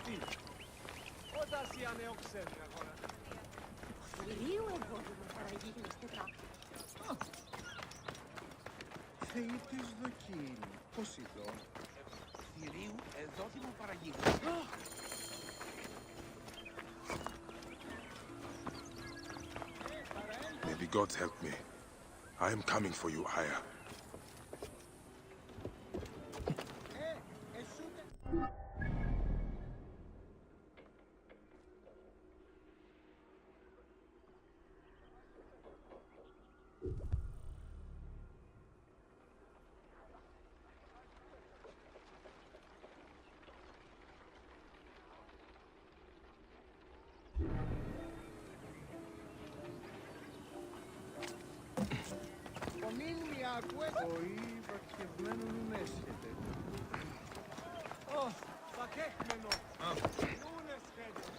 αυτή. Όταν οι ανεόξεροι αγορά. Θηρίου εμπόδιο παραγίγνεστε τα. Θεοί της δοκήν. Πώς ειδώ. Θηρίου εδότιμο παραγίγνεστε. May the gods help me. I am coming for you, Aya. Οή βακευμένον ουνέσχεται. Ω, βακέκμενο. Ούνε σχέδιο.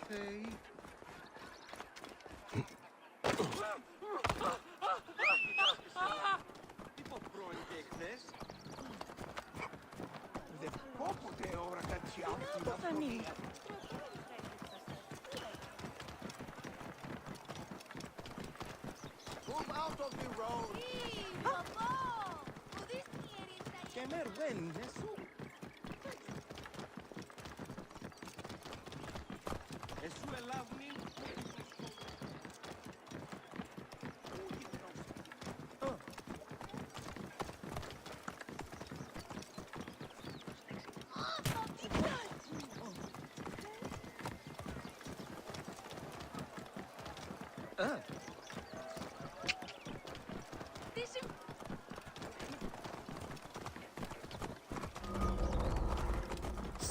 Θεοί. Δεν πω ποτέ ώρα κάτι άλλο. Φανεί. Move out of the road. Και μερβέν, δεν σου. Εσού ελάβνει.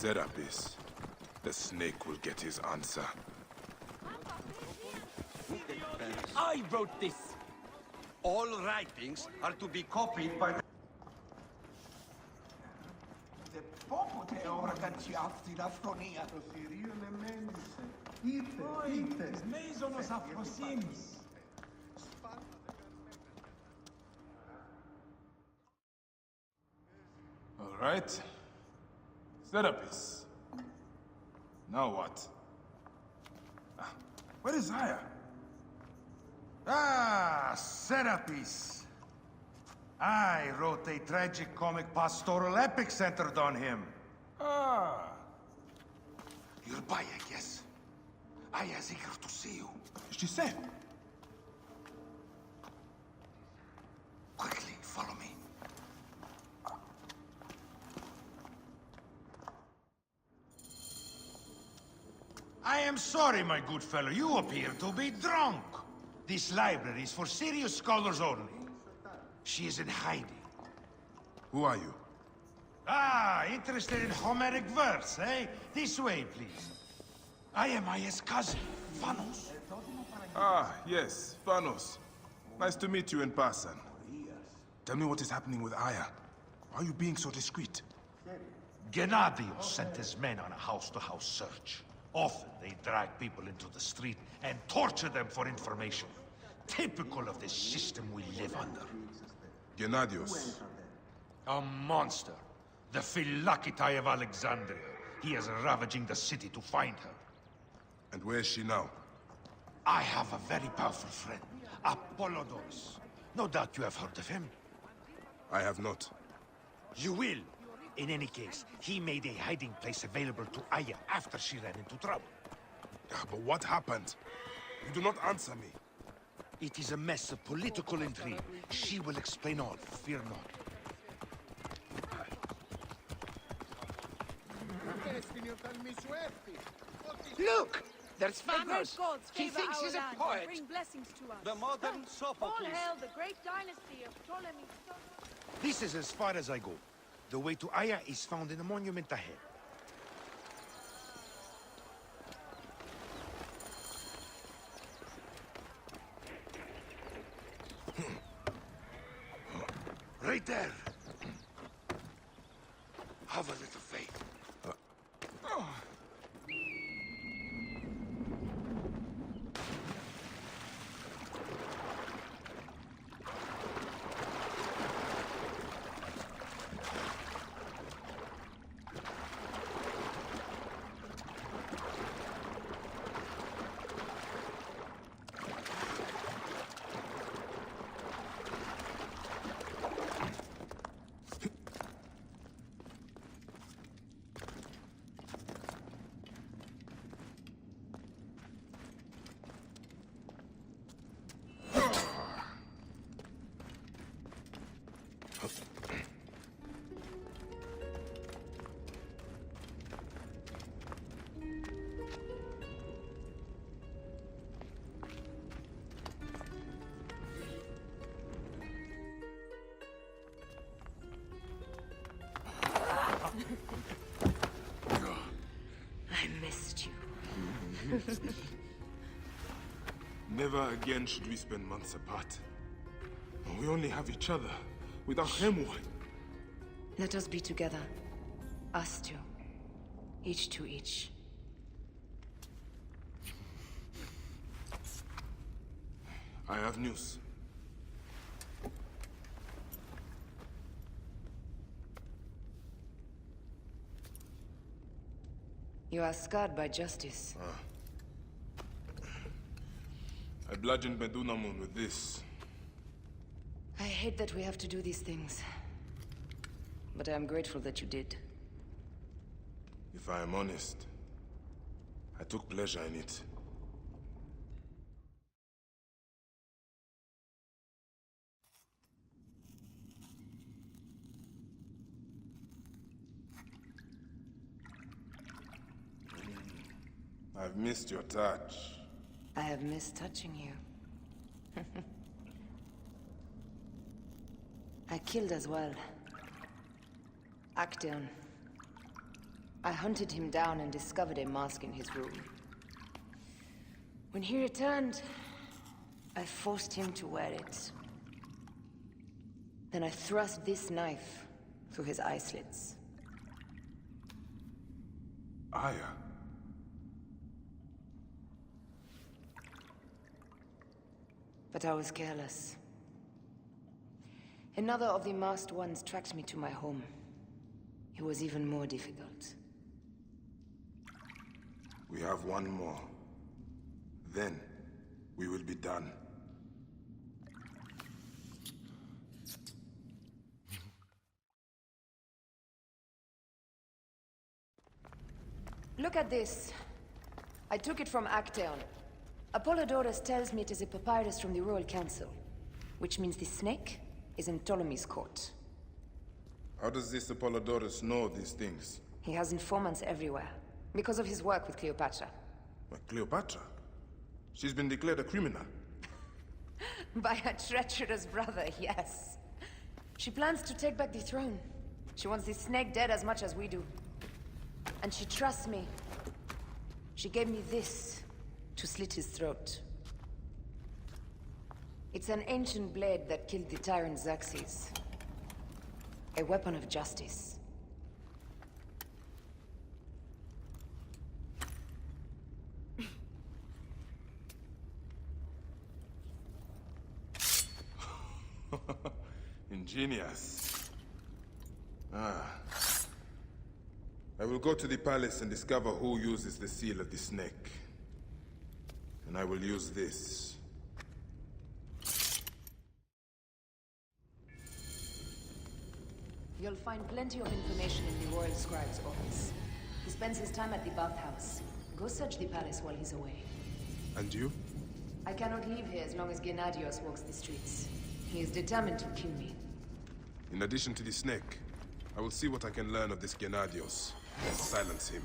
Serapis. The snake will get his answer. I wrote this. All writings are to be copied by the... Δεν πω ποτέ ώρα κάτι αυτή αυθονία. Το θηρίο εμένησε. Είτε. Μέιζονος αφροσύνης. All right. Serapis. Now what? Where is Aya? Ah, Serapis. I wrote a tragic comic pastoral epic centered on him. Ah. You'll buy, I guess. Aya's eager to see you. She said. Quickly, follow me. I am sorry, my good fellow. You appear to be drunk. This library is for serious scholars only. She is in hiding. Who are you? Ah, interested in Homeric verse, eh? This way, please. I am Aya's cousin, Phanos. Ah, yes, Phanos. Nice to meet you in person. Tell me what is happening with Aya. Why are you being so discreet? Gennadios sent his men on a house-to-house search. Often they drag people into the street and torture them for information. Typical of the system we live under. Gennadios. A monster. The Philakitae of Alexandria. He is ravaging the city to find her. And where is she now? I have a very powerful friend, Apollodorus. No doubt you have heard of him. I have not. You will. In any case, he made a hiding place available to Aya after she ran into trouble. But what happened? You do not answer me. It is a mess of political intrigue. She will explain all, fear not. Look! There's The great Phanos! gods He favor thinks our he's a land poet! and bring blessings to us. The modern All Sophocles! hail the great dynasty of Ptolemy. This is as far as I go. The way to Aya is found in the monument ahead. Right there. Have a little faith. Never again should we spend months apart. We only have each other. Without him, what? Let us be together. Us two. Each to each. I have news. You are scarred by justice. I bludgeoned Medunamun with this. I hate that we have to do these things. But I am grateful that you did. If I am honest, I took pleasure in it. I've missed your touch. I have missed touching you. I killed as well. Actaeon. I hunted him down and discovered a mask in his room. When he returned, I forced him to wear it. Then I thrust this knife through his eye slits. Aya? But I was careless. Another of the masked ones tracked me to my home. It was even more difficult. We have one more. Then, we will be done. Look at this. I took it from Actaeon. Apollodorus tells me it is a papyrus from the Royal Council, which means the snake is in Ptolemy's court. How does this Apollodorus know these things? He has informants everywhere, because of his work with Cleopatra. But Cleopatra? She's been declared a criminal. By her treacherous brother, yes. She plans to take back the throne. She wants the snake dead as much as we do. And she trusts me. She gave me this to slit his throat. It's an ancient blade that killed the tyrant Xerxes. A weapon of justice. Ingenious. I will go to the palace and discover who uses the seal of the snake. And I will use this. You'll find plenty of information in the Royal Scribe's office. He spends his time at the bathhouse. Go search the palace while he's away. And you? I cannot leave here as long as Gennadios walks the streets. He is determined to kill me. In addition to the snake, I will see what I can learn of this Gennadios and silence him.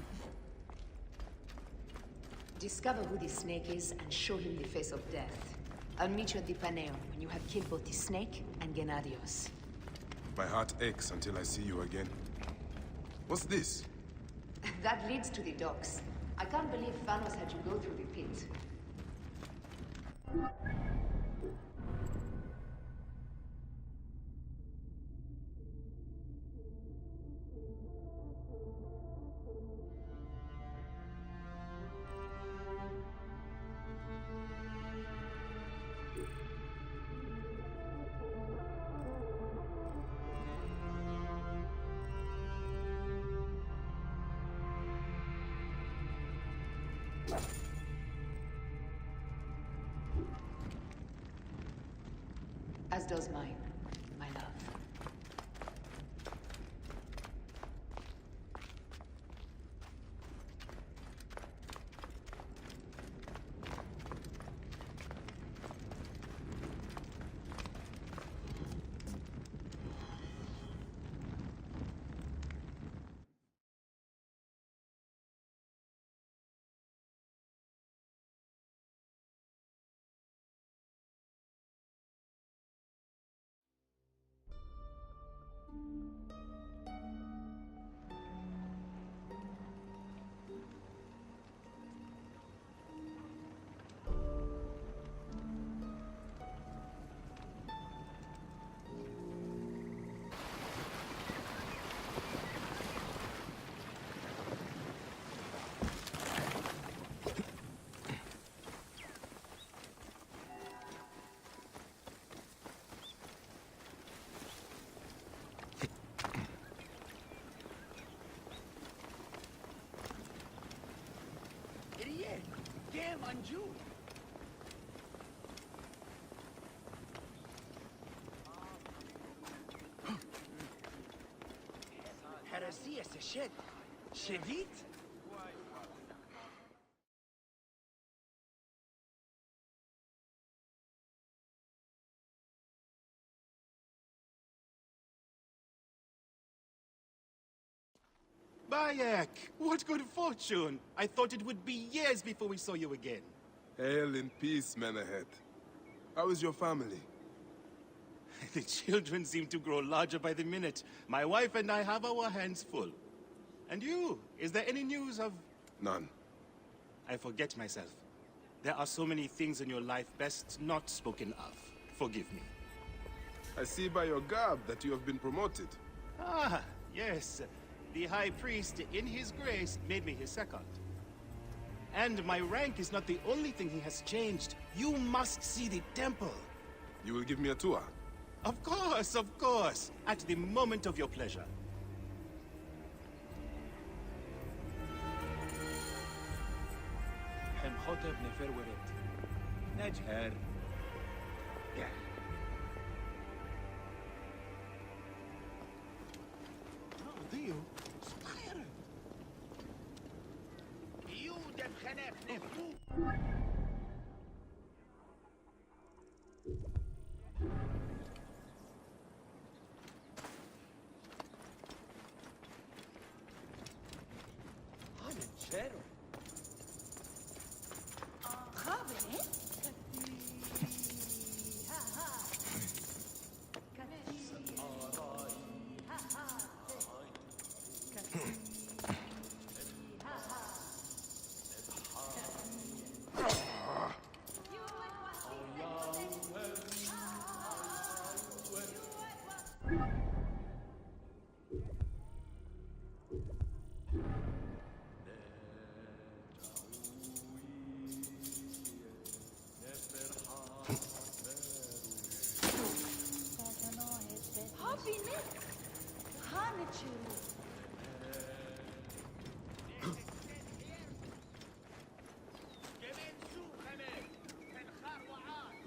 Discover who the snake is and show him the face of death. I'll meet you at the Paneum when you have killed both the snake and Gennadios. My heart aches until I see you again. What's this? That leads to the docks. I can't believe Thanos had you go through the pit. As does mine, my love. Hey, damn Anju. Heresia Seshet. Shevit? Bayek, what good fortune! I thought it would be years before we saw you again. Hail in peace, Menahet. How is your family? The children seem to grow larger by the minute. My wife and I have our hands full. And you, is there any news of... None. I forget myself. There are so many things in your life best not spoken of. Forgive me. I see by your garb that you have been promoted. Ah, yes. The High Priest, in his grace, made me his second. And my rank is not the only thing he has changed. You must see the temple. You will give me a tour? Of course. At the moment of your pleasure. حمخوتب نفر ورد نجهر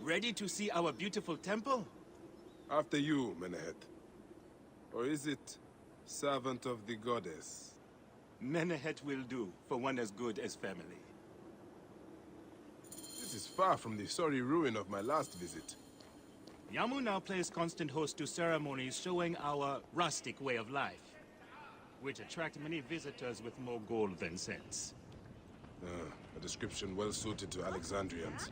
Ready to see our beautiful temple? After you, Menahet. Or is it servant of the goddess? Menehet will do, for one as good as family. This is far from the sorry ruin of my last visit. Yamu now plays constant host to ceremonies showing our rustic way of life, which attract many visitors with more gold than sense. A description well suited to Alexandrians.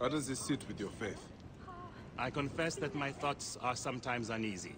How does this sit with your faith? I confess that my thoughts are sometimes uneasy.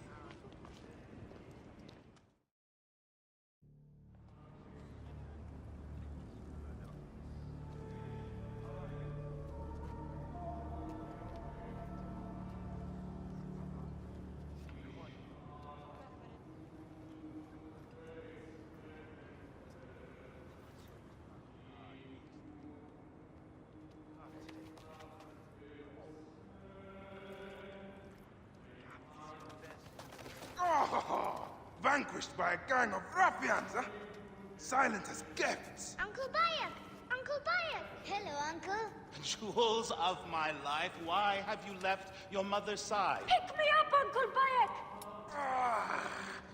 Vanquished by a gang of ruffians, huh? Silent as gifts. Uncle Bayek! Uncle Bayek! Hello, Uncle. Jewels of my life, why have you left your mother's side? Pick me up, Uncle Bayek!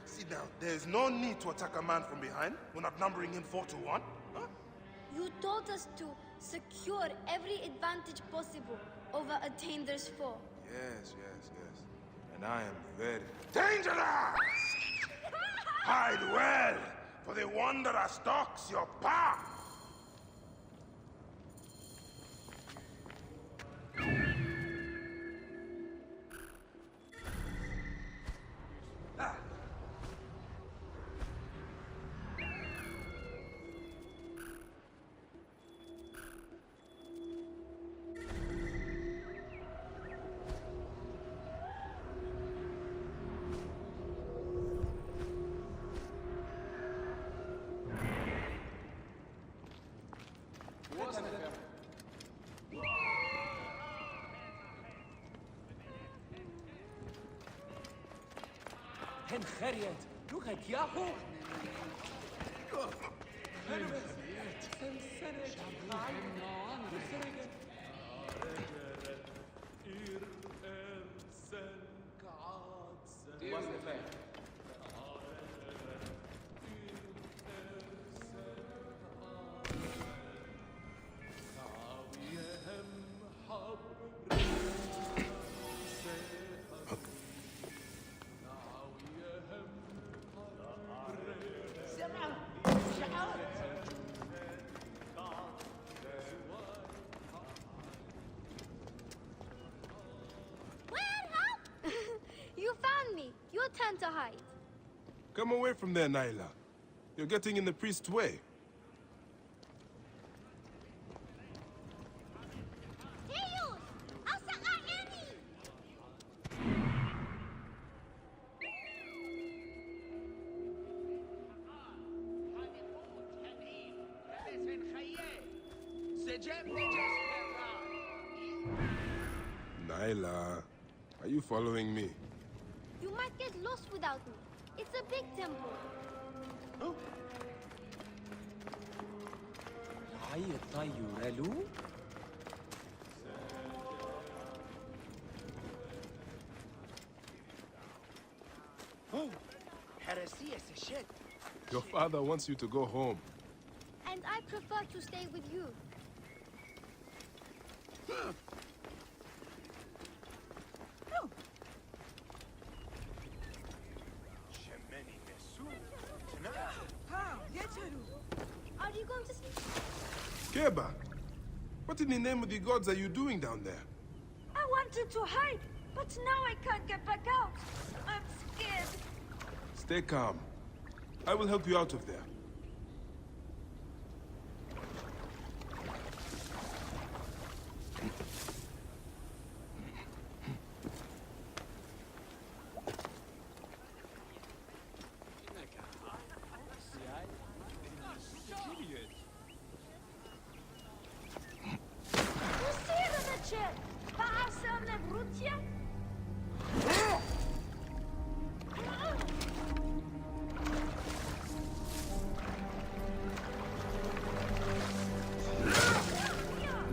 Sit down. There's no need to attack a man from behind. We're not numbering him 4 to 1. Huh? You told us to secure every advantage possible over a dangerous foe. Yes. And I am very dangerous! Hide well, for the wanderer stalks your path! هن خريت لوكا كياهو You found me. Your turn to hide. Come away from there, Naila. You're getting in the priest's way. Heyos! Asa ka, Annie! Naila, are you following me? You might get lost without me. It's a big temple. Your father wants you to go home. And I prefer to stay with you. Are you going to sleep? Keba, what in the name of the gods are you doing down there? I wanted to hide, but now I can't get back out. I'm scared. Stay calm. I will help you out of there.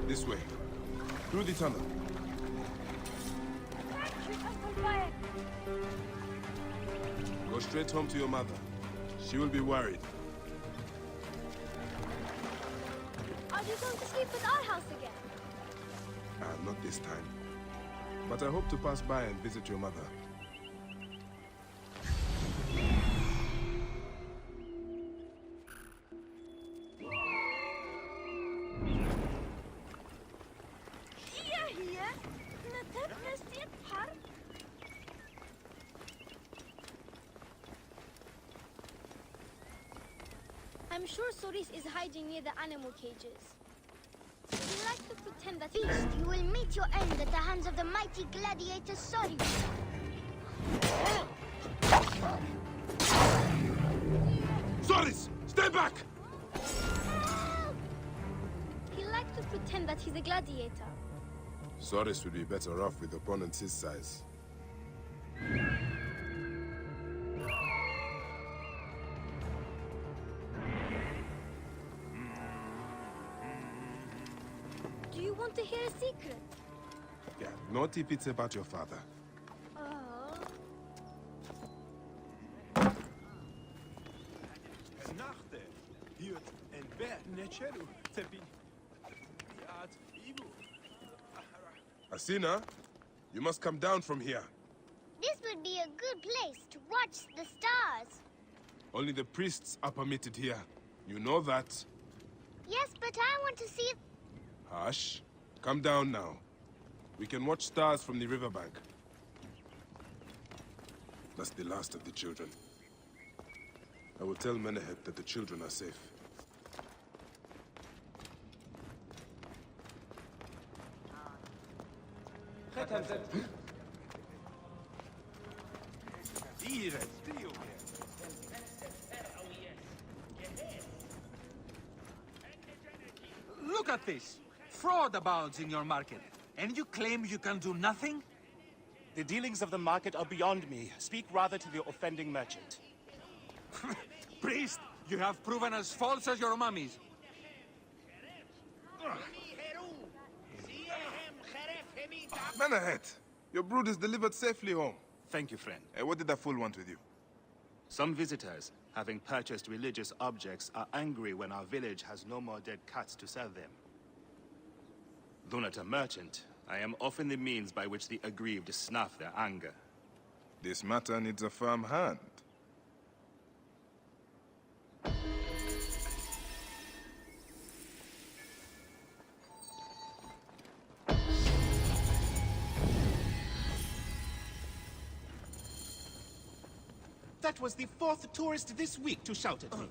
This way. Through the tunnel. Thank you, Uncle Bayek. Go straight home to your mother. She will be worried. Are you going to sleep at our house again? Not this time. But I hope to pass by and visit your mother. I'm sure Soris is hiding near the animal cages. He likes to pretend that Beast, you will meet your end at the hands of the mighty gladiator Soris. Soris! Stay back! He likes to pretend that he's a gladiator. Soris would be better off with opponents his size. Do you want to hear a secret? Yeah, not if it's about your father. Asina, you must come down from here. This would be a good place to watch the stars. Only the priests are permitted here. You know that. Yes, but I want to see... Hush. Come down now. We can watch stars from the riverbank. That's the last of the children. I will tell Menehet that the children are safe. Look at this! Fraud abounds in your market, and you claim you can do nothing? The dealings of the market are beyond me. Speak rather to the offending merchant. Priest, you have proven as false as your mummies. Menahet, your brood is delivered safely home. Thank you, friend. What did that fool want with you? Some visitors, having purchased religious objects, are angry when our village has no more dead cats to sell them. Though not a merchant, I am often the means by which the aggrieved snuff their anger. This matter needs a firm hand. That was the 4th tourist this week to shout at me.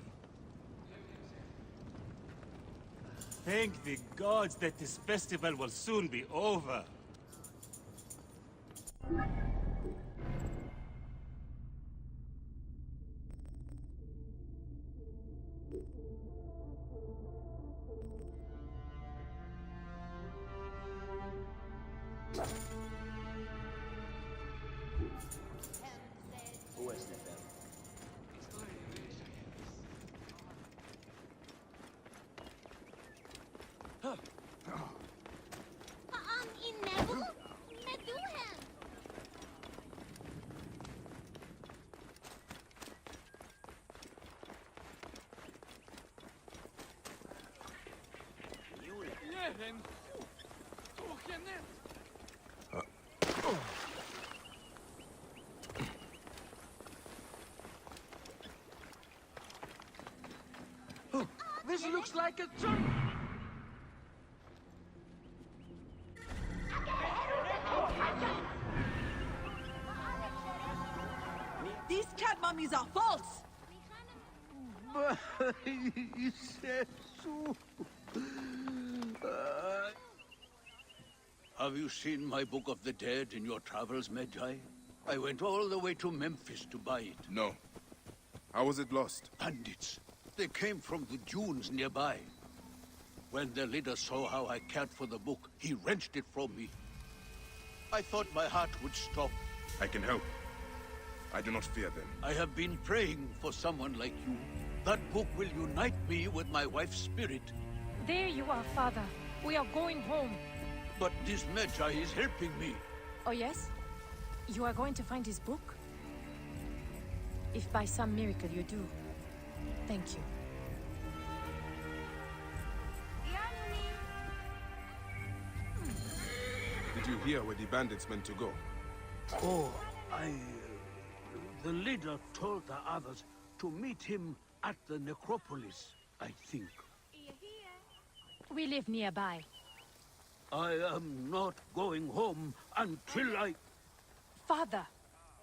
Thank the gods that this festival will soon be over. Innebu? Meduhem! This looks like a trunk. These cat mummies are false! Have you seen my Book of the Dead in your travels, Medjay? I went all the way to Memphis to buy it. No. How was it lost? Bandits. They came from the dunes nearby. When their leader saw how I cared for the book, he wrenched it from me. I thought my heart would stop. I can help. I do not fear them. I have been praying for someone like you. That book will unite me with my wife's spirit. There you are, Father. We are going home. But this Medjay is helping me. Oh, yes? You are going to find his book? If by some miracle you do, thank you. Did you hear where the bandits meant to go? Oh, the leader told the others to meet him at the necropolis, I think. We live nearby. I am not going home until I... Father,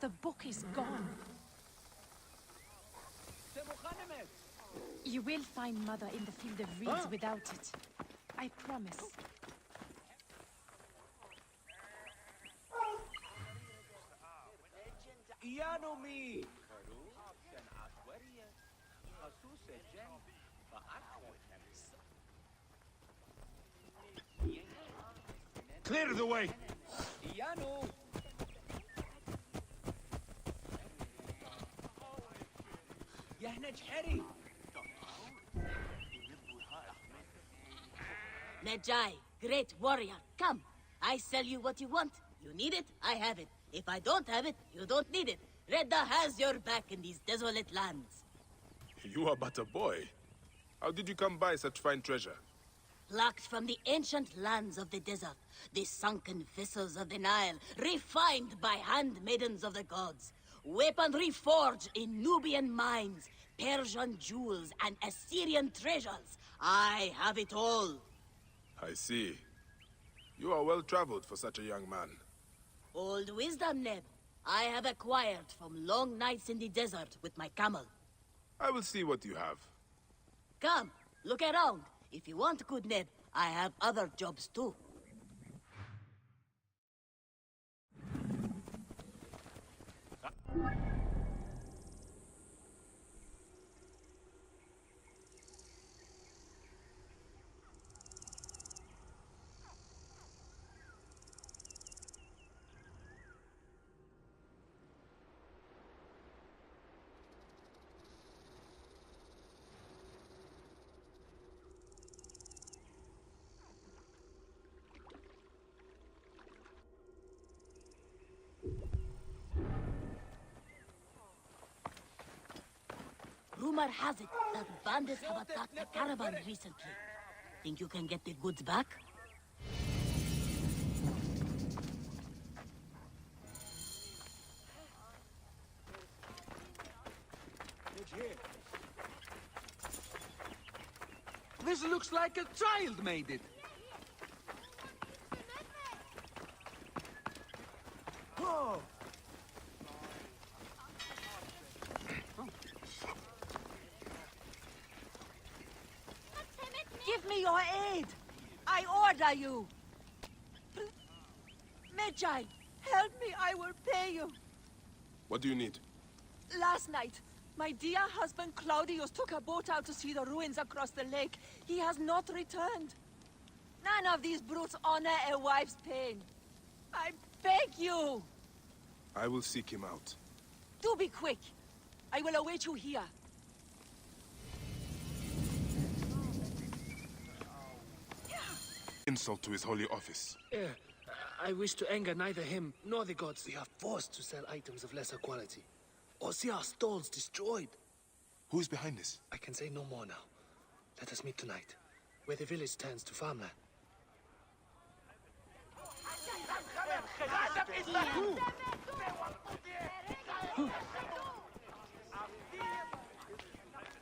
the book is gone. You will find Mother in the field of reeds without it. I promise. Clear the way! Medjay, great warrior, come. I sell you what you want. You need it, I have it. If I don't have it, you don't need it. Redda has your back in these desolate lands. You are but a boy. How did you come by such fine treasure? Plucked from the ancient lands of the desert, the sunken vessels of the Nile, refined by handmaidens of the gods. Weaponry forged in Nubian mines, Persian jewels, and Assyrian treasures. I have it all. I see. You are well traveled for such a young man. Old wisdom, Neb. I have acquired from long nights in the desert with my camel. I will see what you have. Come, look around. If you want good Neb, I have other jobs too. Rumor has it that bandits have attacked a caravan recently. Think you can get the goods back? This looks like a child made it. Oh! Give me your aid! I order you! Medjay, help me, I will pay you. What do you need? Last night, my dear husband Claudius took a boat out to see the ruins across the lake. He has not returned. None of these brutes honor a wife's pain. I beg you! I will seek him out. Do be quick. I will await you here. Insult to his holy office. I wish to anger neither him nor the gods. We are forced to sell items of lesser quality, or see our stalls destroyed. Who is behind this? I can say no more now. Let us meet tonight, where the village turns to farmland.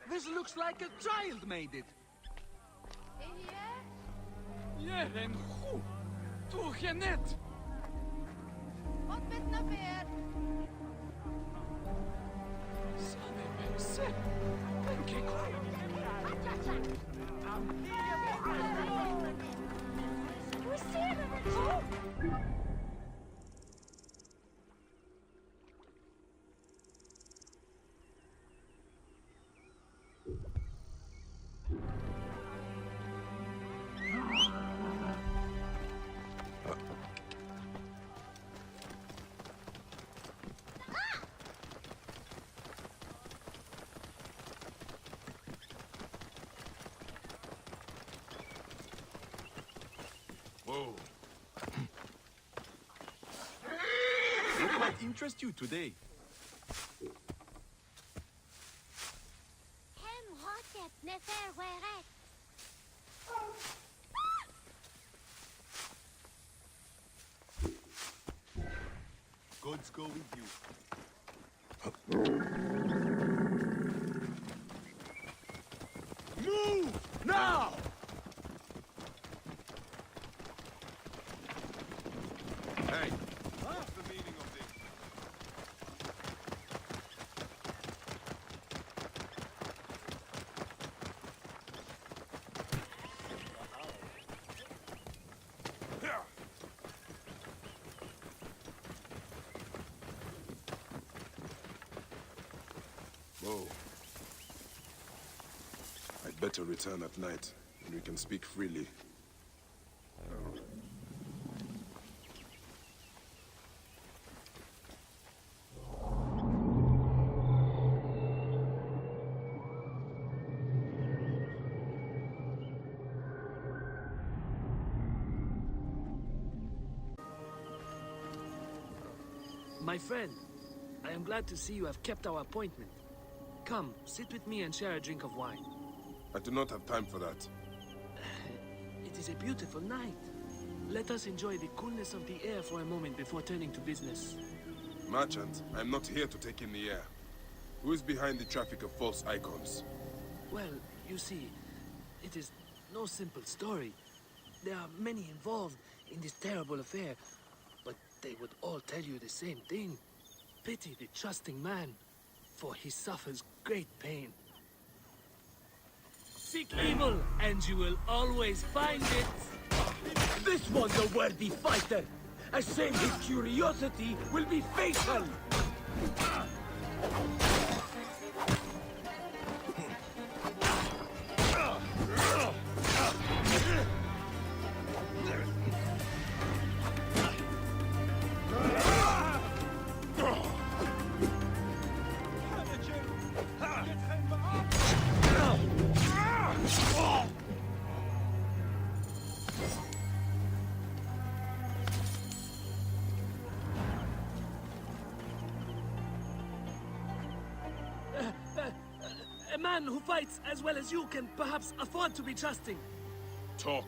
This looks like a child made it. Jeren goed, doe je net. Wat met naar weer? Sane mensen, kijk Whoa. What might interest you today? Hem hotep nefer weret. Gods go with you. Move! Now! Hey! What's the meaning of this? Whoa. I'd better return at night, and we can speak freely. My friend, I am glad to see you have kept our appointment. Come, sit with me and share a drink of wine. I do not have time for that. It is a beautiful night. Let us enjoy the coolness of the air for a moment before turning to business. Merchant, I am not here to take in the air. Who is behind the traffic of false icons? Well, you see, it is no simple story. There are many involved in this terrible affair, but they would all tell you the same thing. Pity the trusting man, for he suffers great pain. Seek evil, and you will always find it. This was a worthy fighter. I say his curiosity will be fatal. man who fights as well as you can perhaps afford to be trusting. Talk,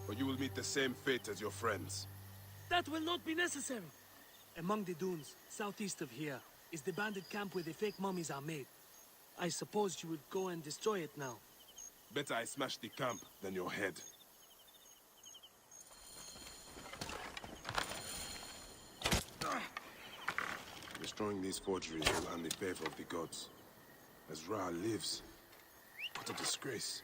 or you will meet the same fate as your friends. That will not be necessary. Among the dunes, southeast of here, is the bandit camp where the fake mummies are made. I suppose you would go and destroy it now. Better I smash the camp than your head. Destroying these forgeries will earn the favor of the gods. As Ra lives, what a disgrace.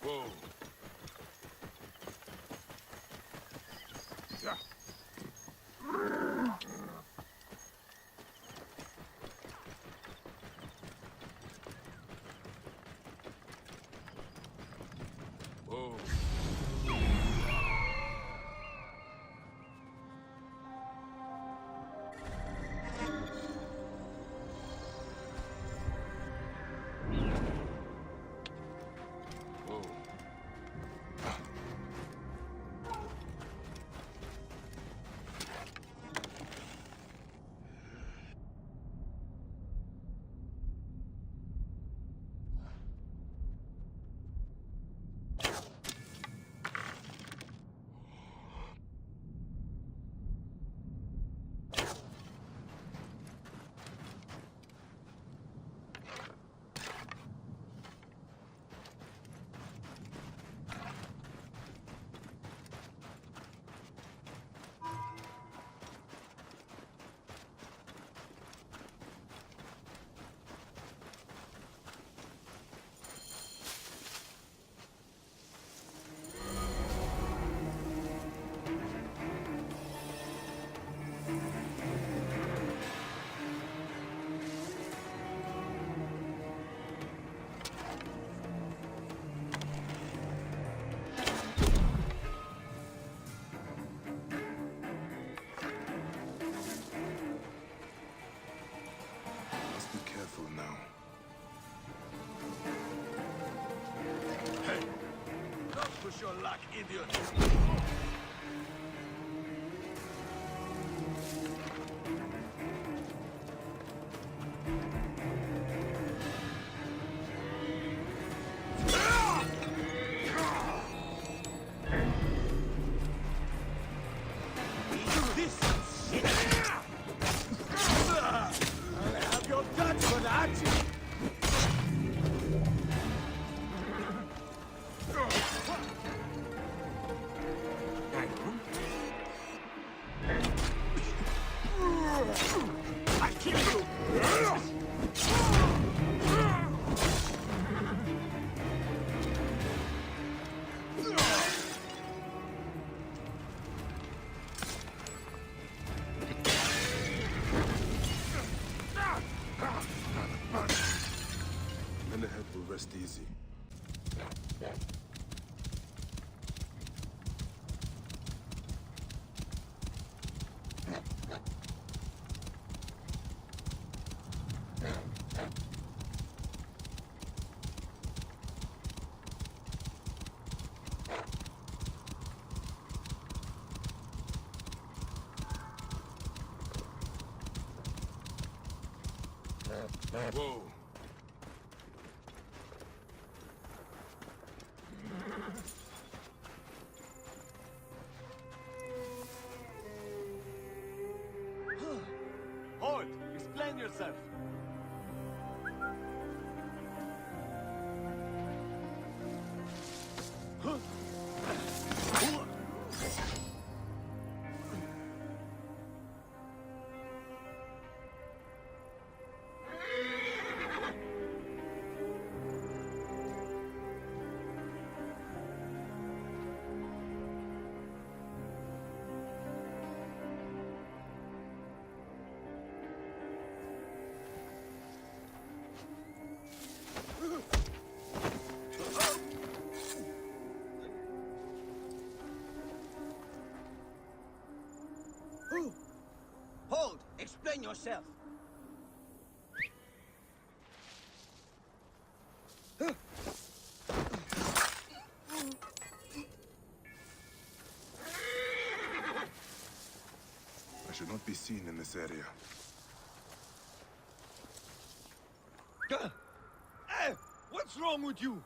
Whoa. Yeah. Whoa. Whoa. Must be careful now. Hey! Don't push your luck, idiot! This shit! I'll have your guts for that! I kill you! Then the head will rest easy. Whoa. Hold! Explain yourself! Hold! Explain yourself! I should not be seen in this area. Hey, what's wrong with you?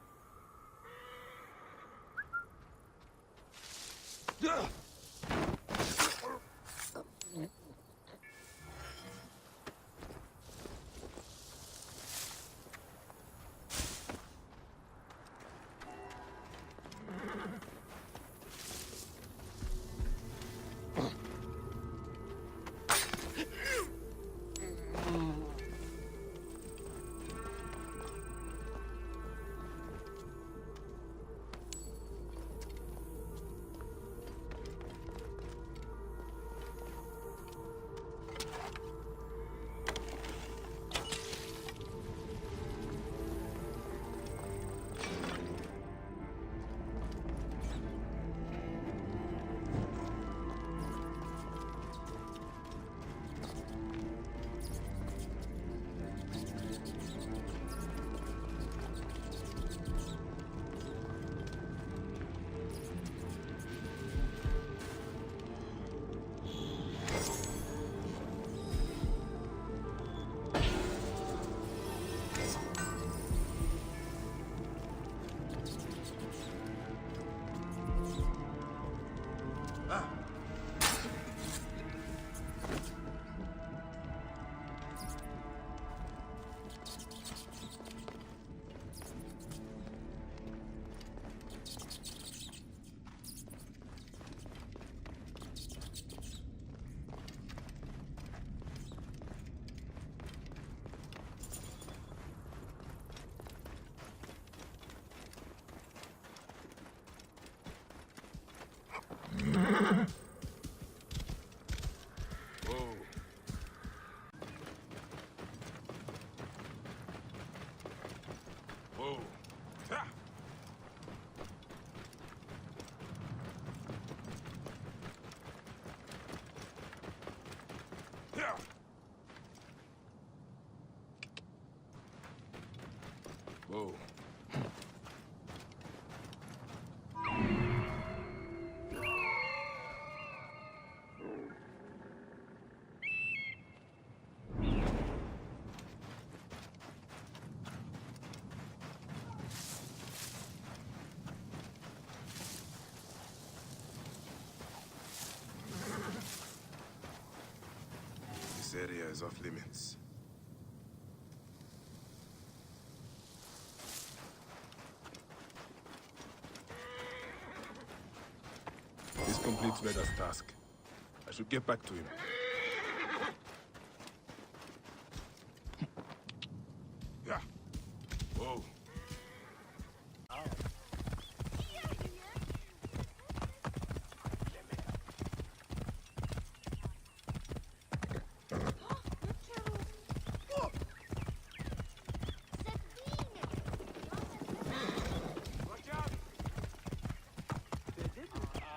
Whoa. Ta! Yeah. Whoa. This area is off limits. This completes Veda's task. I should get back to him. Yeah. Whoa.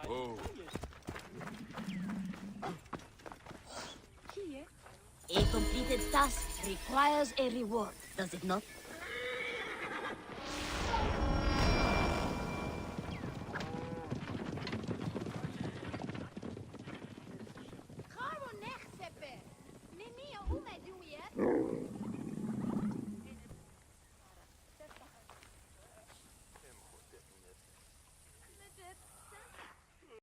Whoa. A completed task requires a reward, does it not? Karo nech sepe. Nini o ume duye.